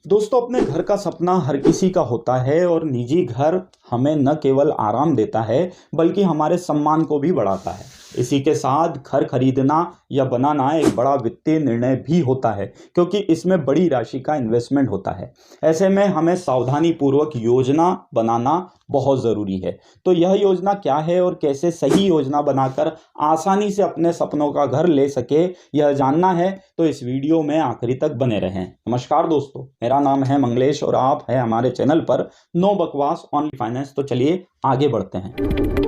दोस्तों, अपने घर का सपना हर किसी का होता है और निजी घर हमें न केवल आराम देता है बल्कि हमारे सम्मान को भी बढ़ाता है। इसी के साथ घर खरीदना या बनाना एक बड़ा वित्तीय निर्णय भी होता है, क्योंकि इसमें बड़ी राशि का इन्वेस्टमेंट होता है। ऐसे में हमें सावधानी पूर्वक योजना बनाना बहुत ज़रूरी है। तो यह योजना क्या है और कैसे सही योजना बनाकर आसानी से अपने सपनों का घर ले सके, यह जानना है तो इस वीडियो में आखिरी तक बने रहें। नमस्कार दोस्तों, मेरा नाम है मंगलेश और आप हैं हमारे चैनल पर नो बकवास ओनली फाइनेंस। तो चलिए आगे बढ़ते हैं।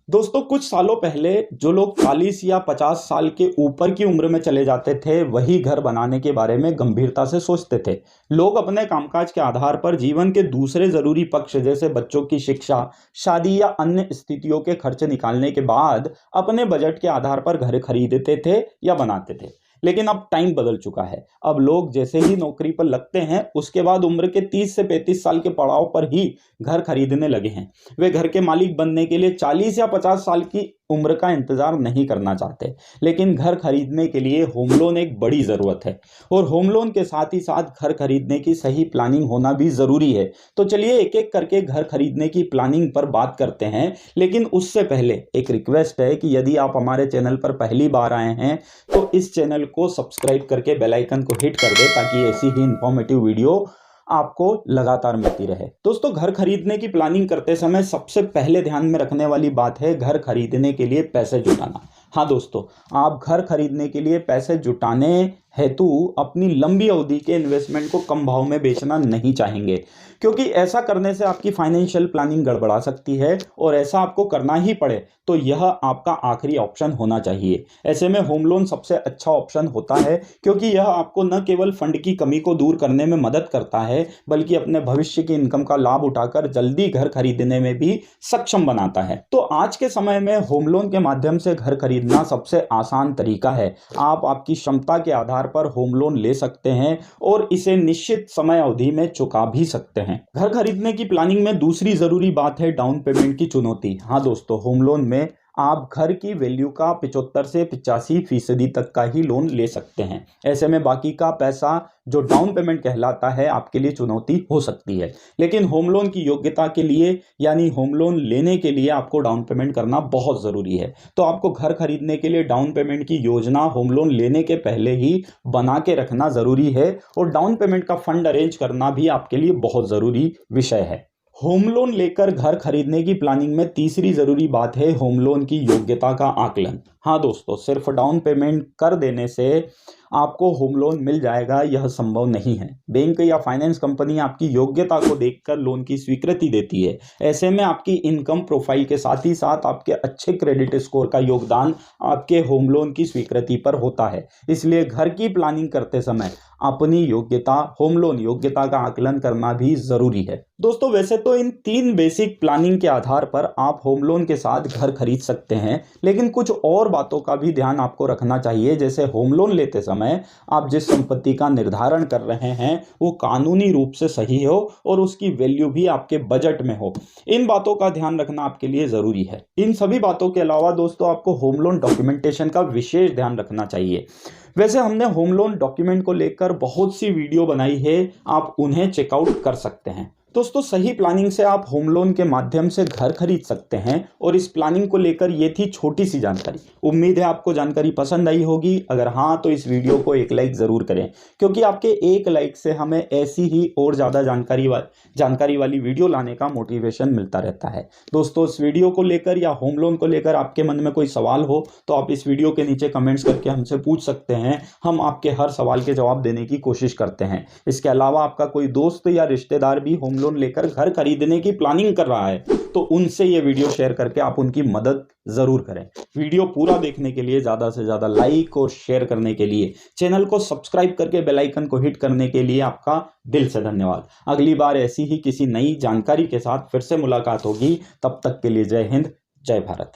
दोस्तों, कुछ सालों पहले जो लोग 40 या 50 साल के ऊपर की उम्र में चले जाते थे, वही घर बनाने के बारे में गंभीरता से सोचते थे। लोग अपने कामकाज के आधार पर जीवन के दूसरे जरूरी पक्ष जैसे बच्चों की शिक्षा, शादी या अन्य स्थितियों के खर्चे निकालने के बाद अपने बजट के आधार पर घर खरीदते थे या बनाते थे। लेकिन अब टाइम बदल चुका है। अब लोग जैसे ही नौकरी पर लगते हैं, उसके बाद उम्र के 30 से 35 साल के पड़ाव पर ही घर खरीदने लगे हैं। वे घर के मालिक बनने के लिए 40 या 50 साल की उम्र का इंतजार नहीं करना चाहते। लेकिन घर खरीदने के लिए होम लोन एक बड़ी ज़रूरत है और होम लोन के साथ ही साथ घर खरीदने की सही प्लानिंग होना भी ज़रूरी है। तो चलिए एक एक करके घर खरीदने की प्लानिंग पर बात करते हैं। लेकिन उससे पहले एक रिक्वेस्ट है कि यदि आप हमारे चैनल पर पहली बार आए हैं तो इस चैनल को सब्सक्राइब करके बेल आइकन को हिट कर दें, ताकि ऐसी ही इंफॉर्मेटिव वीडियो आपको लगातार मिलती रहे। दोस्तों, घर खरीदने की प्लानिंग करते समय सबसे पहले ध्यान में रखने वाली बात है घर खरीदने के लिए पैसे जुटाना। हाँ दोस्तों, आप घर खरीदने के लिए पैसे जुटाने हेतु अपनी लंबी अवधि के इन्वेस्टमेंट को कम भाव में बेचना नहीं चाहेंगे, क्योंकि ऐसा करने से आपकी फाइनेंशियल प्लानिंग गड़बड़ा सकती है और ऐसा आपको करना ही पड़े तो यह आपका आखिरी ऑप्शन होना चाहिए। ऐसे में होम लोन सबसे अच्छा ऑप्शन होता है, क्योंकि यह आपको न केवल फंड की कमी को दूर करने में मदद करता है बल्कि अपने भविष्य की इनकम का लाभ उठाकर जल्दी घर खरीदने में भी सक्षम बनाता है। तो आज के समय में होम लोन के माध्यम से घर खरीदना सबसे आसान तरीका है। आप आपकी क्षमता के आधार पर होम लोन ले सकते हैं और इसे निश्चित समय अवधि में चुका भी सकते हैं। घर खरीदने की प्लानिंग में दूसरी जरूरी बात है डाउन पेमेंट की चुनौती। हाँ दोस्तों, होम लोन में आप घर की वैल्यू का 75 से 85% तक का ही लोन ले सकते हैं। ऐसे में बाकी का पैसा जो डाउन पेमेंट कहलाता है आपके लिए चुनौती हो सकती है। लेकिन होम लोन की योग्यता के लिए यानी होम लोन लेने के लिए आपको डाउन पेमेंट करना बहुत ज़रूरी है। तो आपको घर खरीदने के लिए डाउन पेमेंट की योजना होम लोन लेने के पहले ही बना के रखना ज़रूरी है और डाउन पेमेंट का फंड अरेंज करना भी आपके लिए बहुत ज़रूरी विषय है। होम लोन लेकर घर खरीदने की प्लानिंग में तीसरी जरूरी बात है होम लोन की योग्यता का आकलन। हाँ दोस्तों, सिर्फ डाउन पेमेंट कर देने से आपको होम लोन मिल जाएगा यह संभव नहीं है। बैंक या फाइनेंस कंपनी आपकी योग्यता को देखकर लोन की स्वीकृति देती है। ऐसे में आपकी इनकम प्रोफाइल के साथ ही साथ आपके अच्छे क्रेडिट स्कोर का योगदान आपके होम लोन की स्वीकृति पर होता है। इसलिए घर की प्लानिंग करते समय अपनी योग्यता, होम लोन योग्यता का आकलन करना भी जरूरी है। दोस्तों, वैसे तो इन 3 बेसिक प्लानिंग के आधार पर आप होम लोन के साथ घर खरीद सकते हैं, लेकिन कुछ और बातों का भी ध्यान आपको रखना चाहिए। जैसे होम लोन लेते समय आप जिस संपत्ति का निर्धारण कर रहे हैं वो कानूनी रूप से सही हो और उसकी वैल्यू भी आपके बजट में हो। इन बातों का ध्यान रखना आपके लिए जरूरी है। इन सभी बातों के अलावा दोस्तों, आपको होम लोन डॉक्यूमेंटेशन का विशेष ध्यान रखना चाहिए। वैसे हमने होम लोन डॉक्यूमेंट को लेकर बहुत सी वीडियो बनाई है, आप उन्हें चेकआउट कर सकते हैं। दोस्तों, सही प्लानिंग से आप होम लोन के माध्यम से घर खरीद सकते हैं और इस प्लानिंग को लेकर ये थी छोटी सी जानकारी। उम्मीद है आपको जानकारी पसंद आई होगी। अगर हाँ तो इस वीडियो को एक लाइक ज़रूर करें, क्योंकि आपके एक लाइक से हमें ऐसी ही और ज़्यादा जानकारी वाली वीडियो लाने का मोटिवेशन मिलता रहता है। दोस्तों, इस वीडियो को लेकर या होम लोन को लेकर आपके मन में कोई सवाल हो तो आप इस वीडियो के नीचे कमेंट्स करके हमसे पूछ सकते हैं। हम आपके हर सवाल के जवाब देने की कोशिश करते हैं। इसके अलावा आपका कोई दोस्त या रिश्तेदार भी होम लोन लेकर घर खरीदने की प्लानिंग कर रहा है तो उनसे ये वीडियो शेयर करके आप उनकी मदद जरूर करें। वीडियो पूरा देखने के लिए, ज़्यादा से ज़्यादा लाइक और शेयर करने के लिए, चैनल को सब्सक्राइब करके बेल आइकन को हिट करने के लिए आपका दिल से धन्यवाद। अगली बार ऐसी ही किसी नई जानकारी के साथ फिर से मुलाकात होगी। तब तक के लिए जय हिंद, जय भारत।